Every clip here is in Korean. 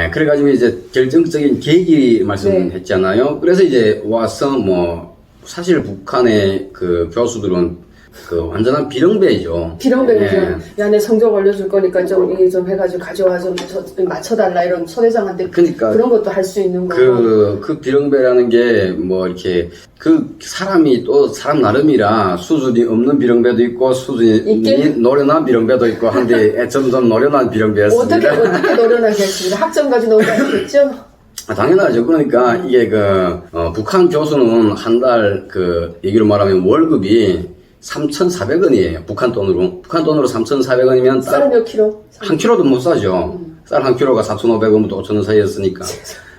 예, 그래가지고 이제 결정적인 계기 말씀했잖아요. 그래서 이제 와서 뭐 사실 북한의 그 교수들은 그 완전한 비렁배죠. 비렁배죠. 야, 내 성적 올려줄 거니까 좀 해가지고 가져와 좀 맞춰달라 이런 소대장한테 그러니까 그런 것도 할 수 있는 거고. 그 비렁배라는 게 뭐 이렇게 그 사람이 또 사람 나름이라 수준이 없는 비렁배도 있고 수준이 노련한 비렁배도 있고 한데 점점 노련한 비렁배였습니다. 어떻게 노련하겠습니다. 학점까지 노련하겠죠? 당연하죠. 그러니까 이게 북한 교수는 한 달 얘기로 말하면 월급이 3,400원이에요. 북한 돈으로 3,400원이면 쌀 몇 킬로? 한 킬로도 못 사죠. 쌀 한 킬로가 4,500원부터 5,000원 사이였으니까.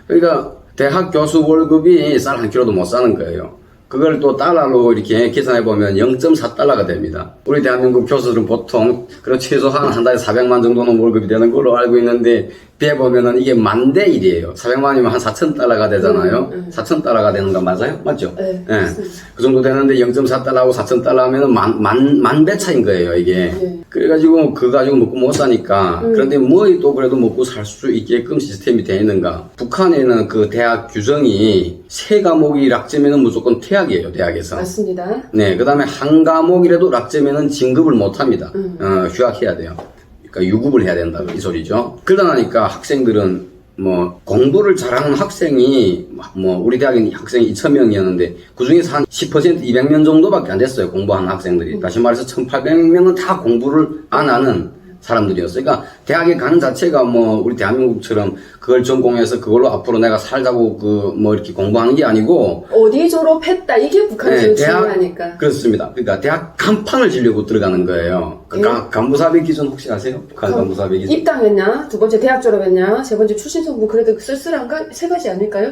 그러니까 대학 교수 월급이 쌀 한 킬로도 못 사는 거예요. 그걸 또 달러로 이렇게 계산해 보면 0.4달러가 됩니다. 우리 대한민국 교수들은 보통 최소한 한 달에 400만 정도는 월급이 되는 걸로 알고 있는데 비해 보면은 이게 10,000대 1이에요. 400만이면 한 4,000달러가 되잖아요. 4,000달러가 되는 거 맞아요? 맞죠? 네. 예. 그 정도 되는데 0.4달러하고 4,000달러 하면은 만 배 차인 거예요, 이게. 네. 그래가지고 그거 가지고 먹고 못 사니까. 그런데 뭐 또 그래도 먹고 살 수 있게끔 시스템이 되어 있는가. 북한에는 그 대학 규정이 3과목이 락점에는 무조건 퇴학이에요, 대학에서. 맞습니다. 네, 그 다음에 한 과목이라도 락점에는 진급을 못 합니다. 휴학해야 돼요. 그러니까 유급을 해야 된다, 이 소리죠. 그러다 나니까 학생들은 뭐 공부를 잘하는 학생이 뭐 우리 대학에 학생이 2,000명이었는데 그 중에서 한 10% 200명 정도밖에 안 됐어요. 공부하는 학생들이. 다시 말해서 1,800명은 다 공부를 안 하는 사람들이었어요. 그러니까 대학에 가는 자체가 뭐 우리 대한민국처럼 그걸 전공해서 그걸로 앞으로 내가 살자고 뭐 이렇게 공부하는 게 아니고 어디 졸업했다 이게 북한이 제일 중요하니까. 그렇습니다. 그러니까 대학 간판을 지려고 들어가는 거예요. 그 간부사비 기준 혹시 아세요? 북한 간부사비 기준. 입당했냐, 두 번째 대학 졸업했냐, 세 번째 출신 성분 그래도 쓸쓸한가? 3가지 아닐까요?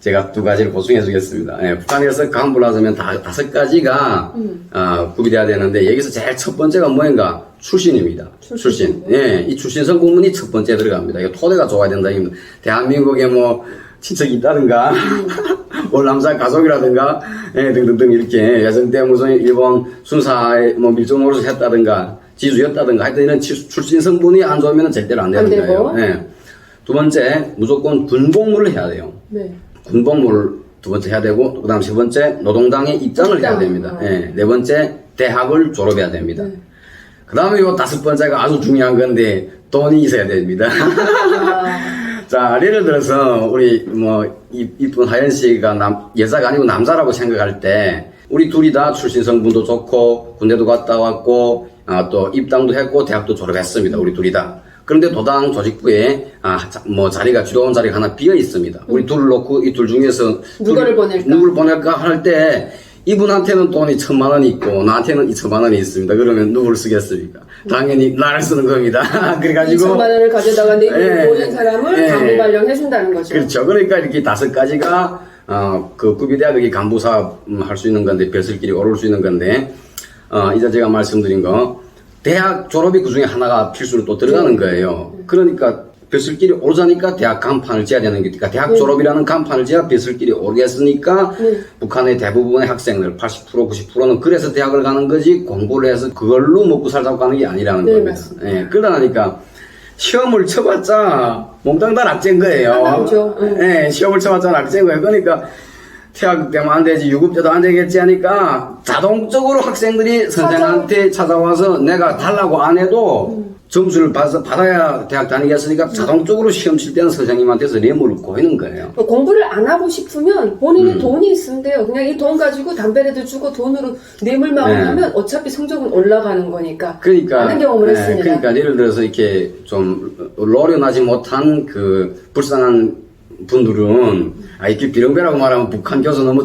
제가 2가지를 보충해 주겠습니다. 예, 북한에서 간부를 하자면 5가지가 구비돼야 되는데 여기서 제일 첫 번째가 뭐인가? 출신입니다. 출신. 예, 이 출신 성분이 첫 번째 들어갑니다. 이거 토대가 좋아야 된다. 대한민국에 뭐 친척이 있다든가 월남사 가족이라든가 등등등 이렇게 예전 때 무슨 일본 순사에 뭐 밀접 노릇을 했다든가 지주였다든가 하여튼 이런 출신 성분이 안 좋으면 절대로 안 되는 거예요. 예. 두 번째 무조건 군복무를 해야 돼요. 네. 군복무를 두 번째 해야 되고 그다음 세 번째 노동당에 입장을 해야 됩니다. 예. 네 번째 대학을 졸업해야 됩니다. 네. 그 다음에 요 5번째가 아주 중요한 건데 돈이 있어야 됩니다. 자, 예를 들어서 우리 뭐 이쁜 하연 씨가 여자가 아니고 남자라고 생각할 때 우리 둘이 다 출신 성분도 좋고 군대도 갔다 왔고 또 입당도 했고 대학도 졸업했습니다. 우리 둘이 다. 그런데 도당 조직부에 뭐 주도원 자리가 하나 비어 있습니다. 우리 둘을 놓고 이 둘 중에서 누구를 보낼까 할 때 이분한테는 돈이 1,000만 원이 있고 나한테는 2,000만 원이 있습니다. 그러면 누구를 쓰겠습니까? 당연히 나를 쓰는 겁니다. 그래가지고 2,000만 원을 가져다가 내 모든 사람을 간부 발령해준다는 거죠. 그렇죠. 그러니까 이렇게 5가지가 구비대학의 간부 사업 할 수 있는 건데 벼슬길이 오를 수 있는 건데 이제 제가 말씀드린 거 대학 졸업이 그 중에 하나가 필수로 또 들어가는 거예요. 그러니까 벼슬길이 오르자니까 대학 간판을 지어야 되는 거니까 대학 졸업이라는 간판을 지어야 벼슬길이 오르겠으니까 북한의 대부분의 학생들 80% 90%는 그래서 대학을 가는 거지 공부를 해서 그걸로 먹고 살자고 가는 게 아니라는 겁니다. 예, 그러다 보니까 시험을 쳐봤자 몽땅 다 낙제인 거예요. 예, 시험을 쳐봤자 낙제인 거예요. 그러니까 퇴학 되면 안 되지, 유급제도 안 되겠지 하니까 자동적으로 학생들이 선생한테 찾아와서 내가 달라고 안 해도 점수를 받아야 대학 다니겠으니까 자동적으로 시험 칠 때는 선생님한테서 뇌물을 고이는 거예요. 공부를 안 하고 싶으면 본인이 돈이 있으면 돼요. 그냥 이 돈 가지고 담배라도 주고 돈으로 뇌물만 하면 어차피 성적은 올라가는 거니까. 그러니까 많은 경험을 했습니다. 그러니까 예를 들어서 이렇게 좀 노련하지 못한 불쌍한 분들은 이렇게 비렁배라고 말하면 북한 교수 너무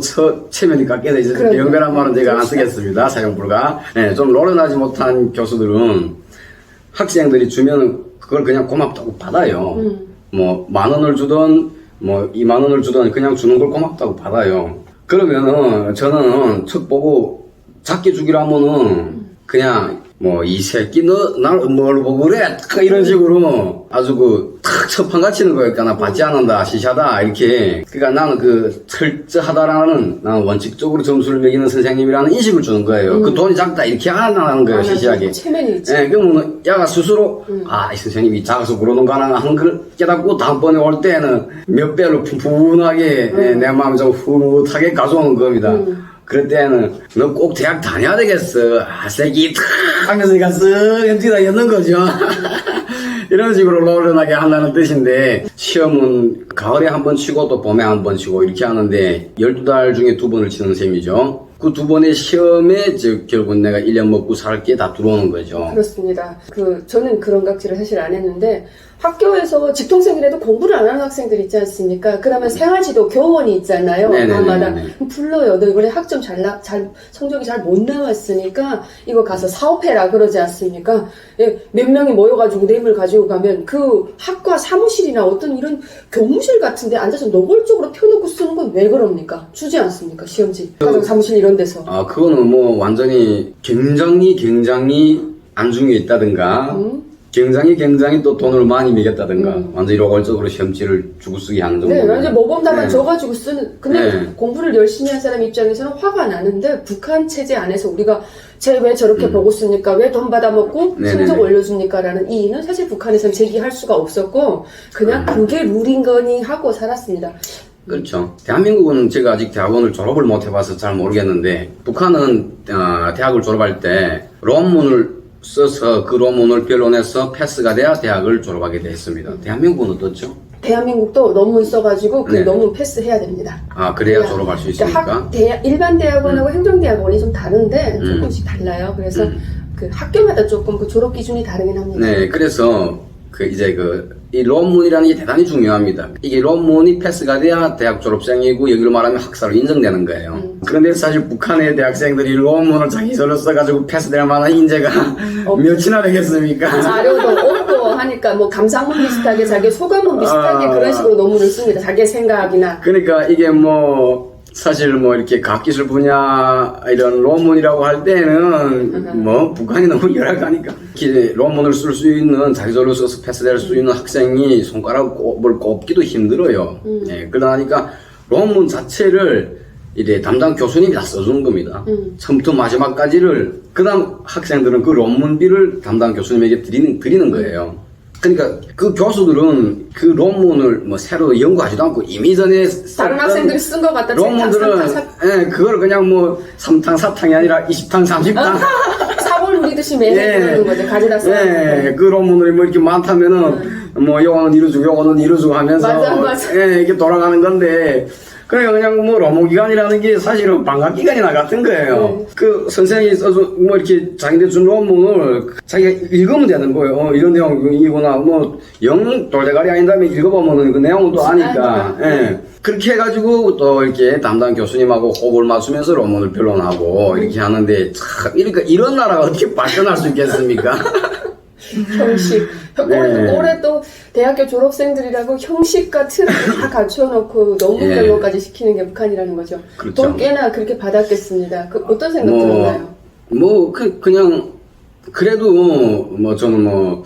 체면이 깎여서 이제 비렁배라는 말은 제가 안 쓰겠습니다. 사용 불가. 좀 노련하지 못한 교수들은 학생들이 주면 그걸 그냥 고맙다고 받아요. 뭐 10,000원을 주든 뭐 20,000원을 주든 그냥 주는 걸 고맙다고 받아요. 그러면은 저는 책 보고 작게 주기로 하면은 그냥 뭐 이 새끼 너 날 뭘 보고 그래? 이런 식으로 아주 탁 첫판 갇히는 거니까 나 받지 않는다, 시샤다, 이렇게. 그러니까 나는 그 철저하다라는 나는 원칙적으로 점수를 매기는 선생님이라는 인식을 주는 거예요. 그 돈이 작다, 이렇게 안 하는 거예요, 시시하게. 체면이 있지. 예, 그러면 야가 스스로, 아, 이 선생님이 작아서 그러는구나 하는 걸 깨닫고 다음번에 올 때는 몇 배로 푼푼하게 내 마음을 좀 후하게 가져오는 겁니다. 그럴 때는 너 꼭 대학 다녀야 되겠어. 아, 새끼 탁 하면서 내가 쓱 연지다 였는 거죠. 이런 식으로 노련하게 한다는 뜻인데 시험은 가을에 한 번 치고 또 봄에 한 번 치고 이렇게 하는데 12달 중에 2번을 치는 셈이죠. 그 2번의 시험에 결국 내가 1년 먹고 살 게 다 들어오는 거죠. 그렇습니다. 저는 그런 각지를 사실 안 했는데 학교에서 직통생이라도 공부를 안 하는 학생들 있지 않습니까? 그러면 생활지도 교원이 있잖아요. 밤마다 불러요. 너 이번에 학점 성적이 잘 못 나왔으니까 이거 가서 사업해라 그러지 않습니까? 예, 몇 명이 모여가지고 뇌물 가지고 가면 그 학과 사무실이나 어떤 이런 교무실 같은데 앉아서 노골적으로 펴놓고 쓰는 건 왜 그럽니까? 주지 않습니까? 시험지. 가정 사무실 이런 데서. 아, 그거는 뭐 완전히 굉장히 안중에 있다든가 굉장히 또 돈을 많이 매겼다든가 완전히 노골적으로 시험지를 주고 쓰게 하는 정도. 네, 완전 모범답안 줘가지고 쓰는. 근데 공부를 열심히 한 사람 입장에서는 화가 나는데 북한 체제 안에서 우리가 쟤 왜 저렇게 보고 쓰니까 왜 돈 받아먹고 성적 올려줍니까? 라는 이의는 사실 북한에서는 제기할 수가 없었고 그냥 그게 룰인 거니 하고 살았습니다. 그렇죠. 대한민국은 제가 아직 대학원을 졸업을 못 해봐서 잘 모르겠는데 북한은 대학을 졸업할 때 논문을 써서 그 논문을 변론해서 패스가 돼야 대학을 졸업하게 됐습니다. 대한민국은 어떻죠? 대한민국도 논문 써가지고 그 논문 패스해야 됩니다. 아, 그래야 졸업할 수 있습니까? 일반 대학원하고 행정대학원이 좀 다른데 조금씩 달라요. 그래서 그 학교마다 조금 그 졸업 기준이 다르긴 합니다. 네, 그래서 이 논문이라는 게 대단히 중요합니다. 이게 논문이 패스가 돼야 대학 졸업생이고 여기로 말하면 학사로 인정되는 거예요. 그런데 사실 북한의 대학생들이 논문을 자기 저로 써가지고 패스될 만한 인재가 몇이나 되겠습니까? 자료도 없고 하니까 뭐 감상문 비슷하게 자기 소감문 비슷하게 그런 식으로 논문을 씁니다. 자기 생각이나. 그러니까 이게 뭐 사실 뭐 이렇게 과학기술 분야 이런 논문이라고 할 때는 뭐 북한이 너무 열악하니까 이렇게 논문을 쓸 수 있는 자기적으로 써서 패스될 수 있는 학생이 손가락을 꼽기도 힘들어요. 예, 그러니까 논문 자체를 이제 담당 교수님이 다 써주는 겁니다. 처음부터 마지막까지를 그다음 학생들은 그 논문비를 담당 교수님에게 드리는 거예요. 그러니까 그 교수들은 그 논문을 뭐 새로 연구하지도 않고 이미 전에 다른 학생들이 쓴 것 같다. 논문들은 그걸 그냥 뭐 3탕 4탕이 아니라 20탕 30탕 사골 누리듯이 매일 그러는 거죠. 가져다 써. 그 논문들이 뭐 이렇게 많다면은 뭐 요거는 이루어주고 요거는 이루어주고 하면서 맞아. 이렇게 돌아가는 건데 그러니까 그냥 뭐 논문기간이라는 게 사실은 방학기간이나 같은 거예요. 그 선생님이 써서 뭐 이렇게 자기들 준 논문을 자기가 읽으면 되는 거예요. 이런 내용이구나. 뭐 영 돌대가리 아닌 다음에 읽어보면 그 내용은 또 아니까. 그렇게 해가지고 또 이렇게 담당 교수님하고 호흡을 맞추면서 논문을 변론하고 이렇게 하는데 참 이런 나라가 어떻게 발전할 수 있겠습니까? 형식. 올해 또 대학교 졸업생들이라고 형식과 틀을 다 갖춰놓고 논문 변론까지 시키는 게 북한이라는 거죠. 그렇죠. 돈 꽤나 그렇게 받았겠습니다. 어떤 생각 들었나요? 그냥 그래도 뭐 저는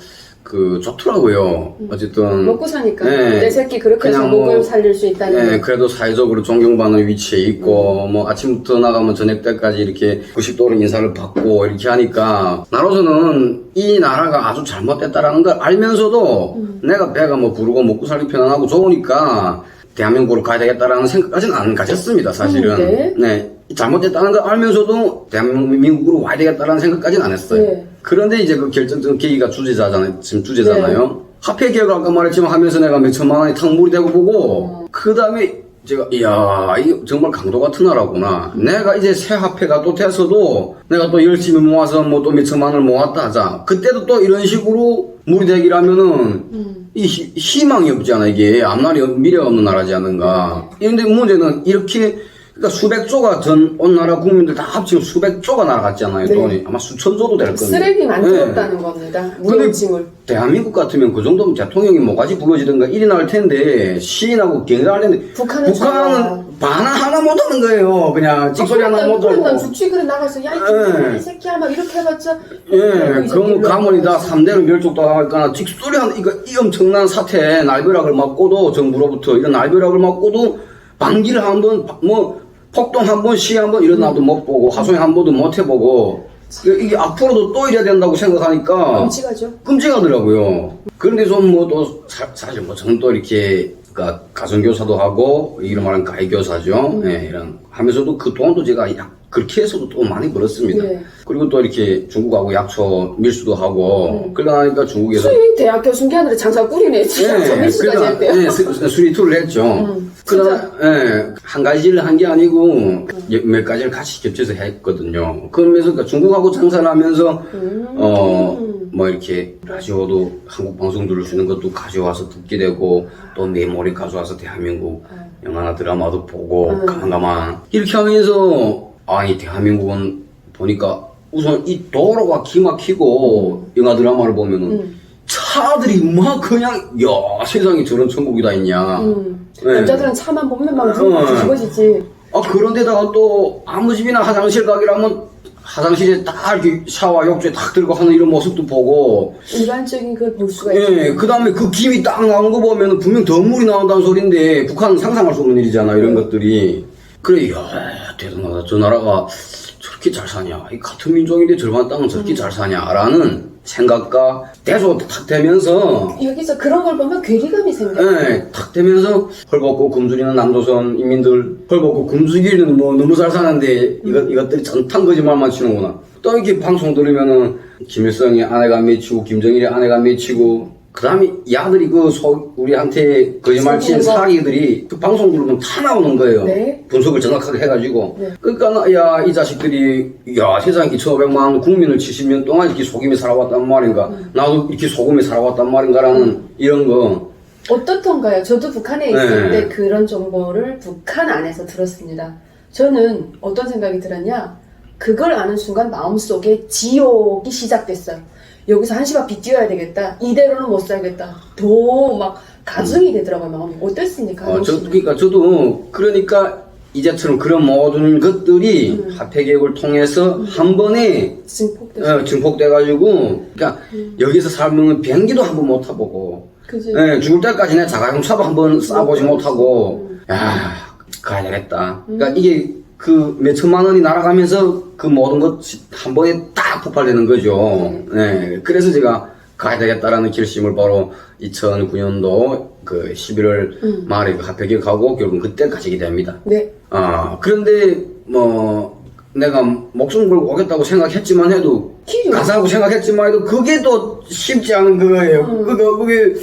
좋더라고요. 어쨌든 먹고 사니까 내 새끼 그렇게 해서 목을 살릴 수 있다는. 그래도 사회적으로 존경받는 위치에 있고 뭐 아침부터 나가면 저녁 때까지 이렇게 90도로 인사를 받고 이렇게 하니까 나로서는 이 나라가 아주 잘못됐다라는 걸 알면서도 내가 배가 뭐 부르고 먹고 살기 편안하고 좋으니까 대한민국으로 가야 되겠다라는 생각까지는 안 가졌습니다, 사실은. 네. 잘못됐다는 걸 알면서도 대한민국으로 와야 되겠다라는 생각까지는 안 했어요. 그런데 이제 그 결정적인 계기가 주제잖아요. 화폐 개혁을 아까 말했지만 하면서 내가 몇 천만 원이 탕물이 되고 보고, 그 다음에 제가, 이야, 이게 정말 강도 같은 나라구나. 내가 이제 새 화폐가 또 돼서도 내가 또 열심히 모아서 뭐 또 몇 천만 원을 모았다 하자. 그때도 또 이런 식으로 물이 되기라면은, 이 희망이 없잖아, 이게. 앞날이 미래가 없는 나라지 않는가. 그런데 문제는 이렇게 그러니까 수백조가 온 나라 국민들 다 합치면 수백조가 날아갔잖아요. 네. 돈이 아마 수천조도 될 겁니다. 쓰레기 만들었다는 겁니다. 무용지물. 대한민국 같으면 그 정도면 대통령이 뭐가지 부러지든가 일이 날 텐데 시인하고 경례하는데 북한은 반 하나 못하는 거예요. 그냥 찍소리 하나 못하고. 난 죽쥐그릇 나가서 야 이 새끼야 막 이렇게 해봤자. 예, 그럼 가문이 다 3대로 멸족당할까나 찍소리 하는 이 엄청난 사태에 날벼락을 맞고도 정부로부터 이런 날벼락을 맞고도 방기를 한번 뭐 폭동 한번 시 한번 일어나도 못 보고 하소연 한 번도 못 해보고 이게 앞으로도 또 이래야 된다고 생각하니까 끔찍하죠. 끔찍하더라고요. 그런데 좀 뭐 또 사실 뭐 저는 또 이렇게 그러니까 가정교사도 하고 이런 말은 가해교사죠. 예, 이런 하면서도 그 돈도 제가 그렇게 해서도 또 많이 벌었습니다. 네. 그리고 또 이렇게 중국하고 약초 밀수도 하고 그러니까 중국에서 수의 대학 교수인게 아니라 장사 꾸리네. 진짜 밀수까지 했대요. 네, 수리투를 했죠. 그러나 한 가지를 한 게 아니고 몇 가지를 같이 겹쳐서 했거든요. 그러면서 그러니까 중국하고 장사를 하면서 뭐 이렇게 라디오도 한국 방송 들을 수 있는 것도 가져와서 듣게 되고 또 메모리 가져와서 대한민국 영화나 드라마도 보고 가만 이렇게 하면서 아니 대한민국은 보니까 우선 이 도로가 기막히고 영화 드라마를 보면은 차들이 막 그냥 야 세상에 저런 천국이 다 있냐. 네. 남자들은 차만 보면 막 뒤집어지지. 그런데다가 또 아무 집이나 화장실 가기라면 화장실에 딱 이렇게 샤워 욕조에 딱 들고 하는 이런 모습도 보고 일반적인 걸 볼 수가 있죠. 예, 그 다음에 그 김이 딱 나오는 거 보면 분명 더 물이 나온다는 소린데 북한은 상상할 수 없는 일이잖아 이런 것들이. 그래 야 대단하다 저 나라가 저렇게 잘 사냐 이 같은 민족인데 저런 땅은 저렇게 잘 사냐라는 생각과 대소 탁 되면서 여기서 그런 걸 보면 괴리감이 생겨요. 예, 탁 되면서 헐벗고 굶주리는 남조선 인민들 헐벗고 굶주리는 뭐 너무 잘 사는데 이것들이 전탄 거짓말만 치는구나. 또 이렇게 방송 들으면은 김일성이 아내가 맺히고 김정일이 아내가 맺히고 그 다음에 야들이 우리한테 거짓말 친 사기들이 그 방송 들으면 다 나오는 거예요. 네. 분석을 정확하게 해가지고. 네. 그러니까, 야, 이 자식들이, 야, 세상에 2,500만 국민을 70년 동안 이렇게 속임에 살아왔단 말인가. 나도 이렇게 속임에 살아왔단 말인가라는 이런 거. 어떻던가요? 저도 북한에 있을 네. 때 그런 정보를 북한 안에서 들었습니다. 저는 어떤 생각이 들었냐? 그걸 아는 순간 마음속에 지옥이 시작됐어요. 여기서 한시밥 빚지어야 되겠다. 이대로는 못 살겠다. 더 막 가중이 되더라고요. 마음이. 어땠습니까? 그러니까 저도 그러니까 이제처럼 그런 모든 것들이 화폐개혁을 통해서 한 번에 증폭돼가지고 그러니까 여기서 살면 비행기도 한 번 못 타보고 그치? 죽을 때까지 내 자가용 차도 한 번 싸보지 못하고 야 가야 되겠다. 그러니까 이게 그 몇천만 원이 날아가면서 그 모든 것이 한 번에 딱 폭발되는 거죠. 네. 그래서 제가 가야 되겠다라는 결심을 바로 2009년도 그 11월 말에 그 화폐개혁하고 결국은 그때 가지게 됩니다. 네. 그런데 뭐 내가 목숨 걸고 오겠다고 생각했지만 해도 가사하고 생각했지만 해도 그게 또 쉽지 않은 거예요. 그게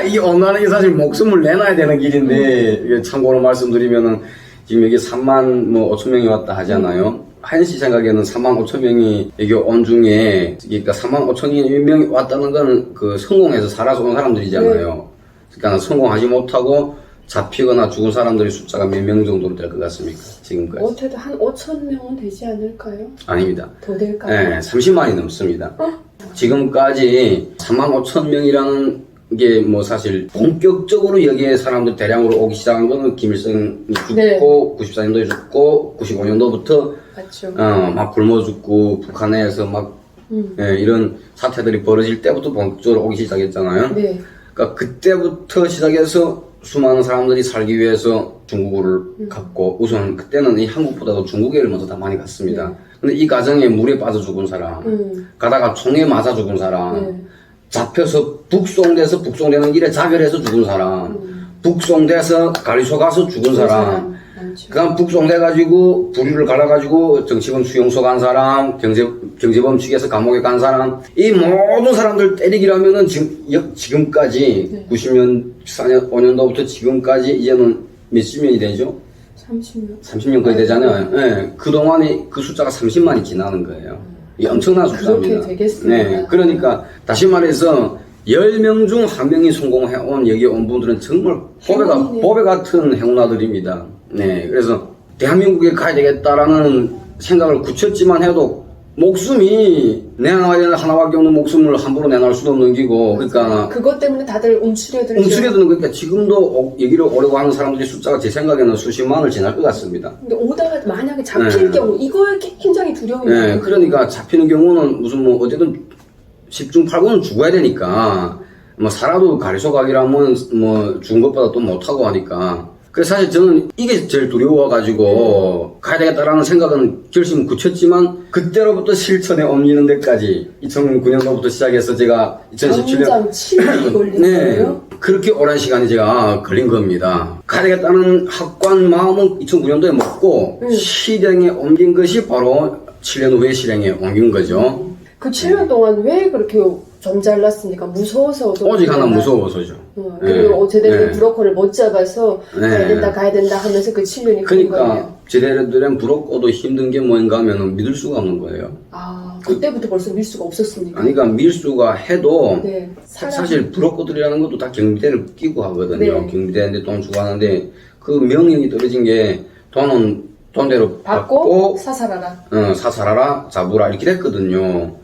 이 온다는 게 사실 목숨을 내놔야 되는 길인데 이게 참고로 말씀드리면은 지금 여기 3만 뭐 5천 명이 왔다 하잖아요. 한시 생각에는 3만 5천 명이 여기 온 중에 그러니까 3만 5천 명이 왔다는 건 그 성공해서 살아서 온 사람들이잖아요. 그러니까 성공하지 못하고 잡히거나 죽은 사람들의 숫자가 몇 명 정도로 될 것 같습니까? 지금까지. 어때도 한 5천 명은 되지 않을까요? 아닙니다. 더 될까요? 네, 30만이 넘습니다. 지금까지 3만 5천 명이라는 게 뭐 사실 본격적으로 여기에 사람들 대량으로 오기 시작한 거는 김일성이 죽고 네. 94년도에 죽고 95년도부터 맞죠. 막 굶어 죽고 북한에서 막 이런 사태들이 벌어질 때부터 본격적으로 오기 시작했잖아요. 네. 그러니까 그때부터 시작해서 수많은 사람들이 살기 위해서 중국을 갔고 우선 그때는 이 한국보다도 중국에를 먼저 다 많이 갔습니다. 근데 이 과정에 물에 빠져 죽은 사람, 가다가 총에 맞아 죽은 사람, 잡혀서 북송되는 길에 자결해서 죽은 사람, 북송돼서 가리소 가서 죽은 사람, 그다음 북송돼가지고 부류를 갈아가지고 정치범 수용소 간 사람, 경제범 측에서 감옥에 간 사람, 이 모든 사람들 때리기라면은 지금까지 90년, 4년, 5년도부터 지금까지 이제는 몇십 년이 되죠? 30년. 30년 거의 되잖아요. 네, 그동안에 그 숫자가 30만이 지나는 거예요. 이 엄청난 숫자입니다. 그렇게 되겠습니다. 네, 그러니까 다시 말해서 10명 중 1명이 성공해온 여기 온 분들은 정말 보배 같은 행운아들입니다. 네, 그래서 대한민국에 가야 되겠다라는 생각을 굳혔지만 해도 목숨이 내놔야 되는 하나밖에 없는 목숨을 함부로 내놓을 수도 없는 기고, 그러니까 그것 때문에 다들 움츠려들죠. 움츠려드는 거니까 지금도 얘기를 오려고 하는 사람들이 숫자가 제 생각에는 수십만을 지날 것 같습니다. 근데 오다가 만약에 잡힐 경우 이거에 굉장히 두려움이 네, 많거든요. 그러니까 잡히는 경우는 무슨 뭐 어쨌든 10중 8구는 죽어야 되니까 뭐 살아도 가리소 가기라면 뭐 죽은 것보다 또 못하고 하니까. 그래서 사실 저는 이게 제일 두려워가지고 가야 되겠다라는 생각은 결심은 굳혔지만 그때로부터 실천에 옮기는 데까지 2009년도부터 시작해서 제가 2017년 당장 7년이 걸린 네, 거예요? 그렇게 오랜 시간이 제가 걸린 겁니다. 가야 되겠다는 확고한 마음은 2009년도에 먹고 실행에 옮긴 것이 바로 7년 후에 실행에 옮긴 거죠. 그 7년 동안 왜 그렇게 점잘났습니까? 무서워서. 오직 하나 무서워서죠. 그리고 네. 제대로 네. 브로커를 못 잡아서 네. 가야 된다 하면서 그 7년이 걸린 그러니까 거예요. 제대로 브로커도 힘든 게 뭔가 하면 믿을 수가 없는 거예요. 아, 그때부터 벌써 밀 수가 없었습니까? 아니, 그러니까 밀수가 해도 네. 사실 브로커들이라는 것도 다 경비대를 끼고 하거든요. 네. 경비대인데 돈 주고 하는데 그 명령이 떨어진 게 돈은 돈대로 받고 사살하라. 사살하라, 잡으라 이렇게 됐거든요.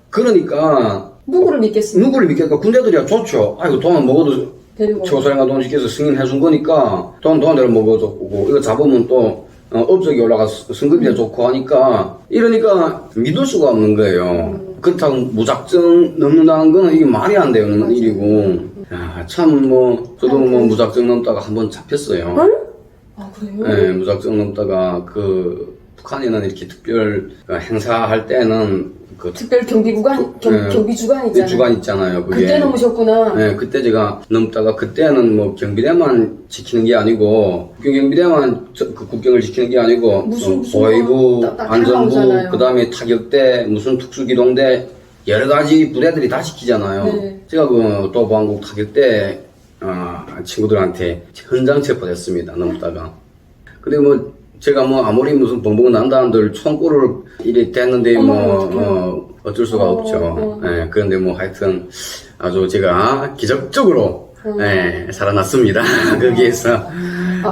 그러니까 누구를 믿겠습니까? 누구를 믿겠까? 군대들이야 좋죠. 아이고 돈은 먹어도 되는 거예요. 조사령과 돈 시켜서 승인해준 거니까 돈대로 먹어줬고 이거 잡으면 또 업적이 올라가서 승급이 좋고 하니까 이러니까 믿을 수가 없는 거예요. 그렇다고 무작정 넘는다는 거는 이게 말이 안 되는 일이고 참 뭐 저도 뭐 무작정 넘다가 한번 잡혔어요. 응? 아, 그래요? 네, 무작정 넘다가 그 북한에는 이렇게 특별 행사할 때는 그 특별 경비구간, 경비주간 있잖아요. 주간 있잖아요. 그게. 그때 넘으셨구나. 네, 그때 제가 넘다가 그때는 뭐 경비대만 지키는 게 아니고 경비대만 그 국경을 지키는 게 아니고 무슨 보위부, 안전부, 따라오잖아요. 그다음에 타격대, 무슨 특수기동대 여러 가지 부대들이 다 지키잖아요. 네. 제가 그 또보안국 타격대 친구들한테 현장 체포됐습니다. 넘다가. 근데 뭐 제가 뭐 아무리 무슨 벙벙 난다 한들 총구를 이리 됐는데 뭐 어쩔 수가 없죠. 예, 그런데 뭐 하여튼 아주 제가 기적적으로 살아났습니다. 거기에서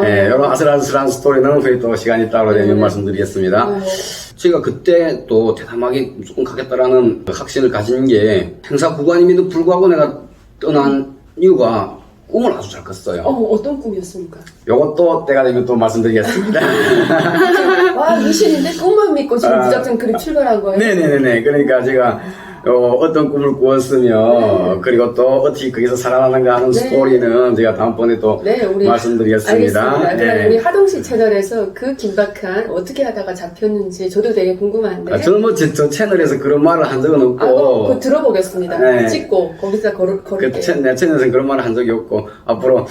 이런 아슬아슬한 스토리는 후에 또 시간이 따로 되면 말씀드리겠습니다. 제가 그때 또 대담하게 무조건 가겠다라는 확신을 가진 게 행사 구간임에도 불구하고 내가 떠난 이유가 꿈을 아주 잘 꿨어요. 어떤 꿈이었습니까? 요것도 때가 되면 또 말씀드리겠습니다. 와, 미신인데 꿈만 믿고 지금 무작정 그렇게 출발한 거예요? 네네네네. 그러니까 제가 어떤 꿈을 꾸었으며 그리고 또 어떻게 거기서 살아나는가 하는 스토리는 제가 다음번에 또 말씀드리겠습니다. 알겠습니다. 그럼 우리 하동시 채널에서 그 긴박한 어떻게 하다가 잡혔는지 저도 되게 궁금한데. 저는 뭐 저 채널에서 그런 말을 한 적은 없고. 그거 들어보겠습니다. 찍고 거기서 걸을게요. 내 채널에서는 그런 말을 한 적이 없고 앞으로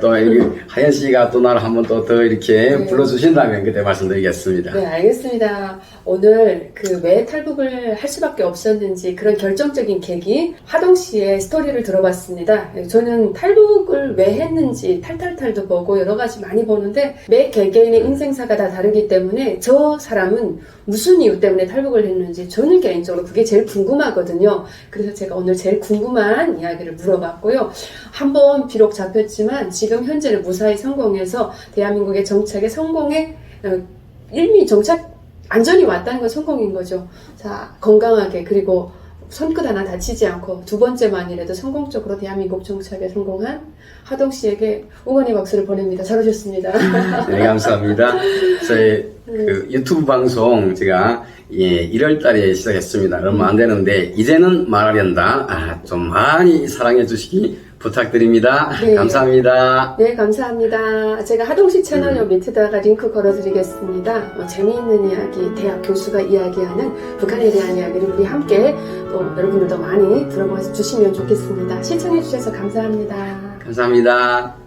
또 하연 씨가 또 나를 한번 또 더 이렇게 불러주신다면 그때 말씀드리겠습니다. 네, 알겠습니다. 오늘 그 왜 탈북을 할 수밖에 없었는지 그런 결정적인 계기 하동 씨의 스토리를 들어봤습니다. 저는 탈북을 왜 했는지 탈탈탈도 보고 여러 가지 많이 보는데 매 개개인의 인생사가 다 다르기 때문에 저 사람은 무슨 이유 때문에 탈북을 했는지 저는 개인적으로 그게 제일 궁금하거든요. 그래서 제가 오늘 제일 궁금한 이야기를 물어봤고요. 한번 비록 잡혔지만 지금 현재는 무사히 성공해서 대한민국의 정착에 성공해 일미 정착 안전히 왔다는 건 성공인 거죠. 자, 건강하게 그리고 손끝 하나 다치지 않고 두 번째만이라도 성공적으로 대한민국 정착에 성공한 하동 씨에게 응원의 박수를 보냅니다. 잘하셨습니다. 네, 감사합니다. 저희 그 유튜브 방송 제가 1월 달에 시작했습니다. 얼마 안 되는데 이제는 말하련다. 좀 많이 사랑해 주시기 부탁드립니다. 네. 감사합니다. 네, 감사합니다. 제가 하동시 채널 요 밑에다가 링크 걸어드리겠습니다. 재미있는 이야기, 대학 교수가 이야기하는 북한에 대한 이야기를 우리 함께 또 여러분들도 많이 들어봐 주시면 좋겠습니다. 시청해 주셔서 감사합니다. 감사합니다.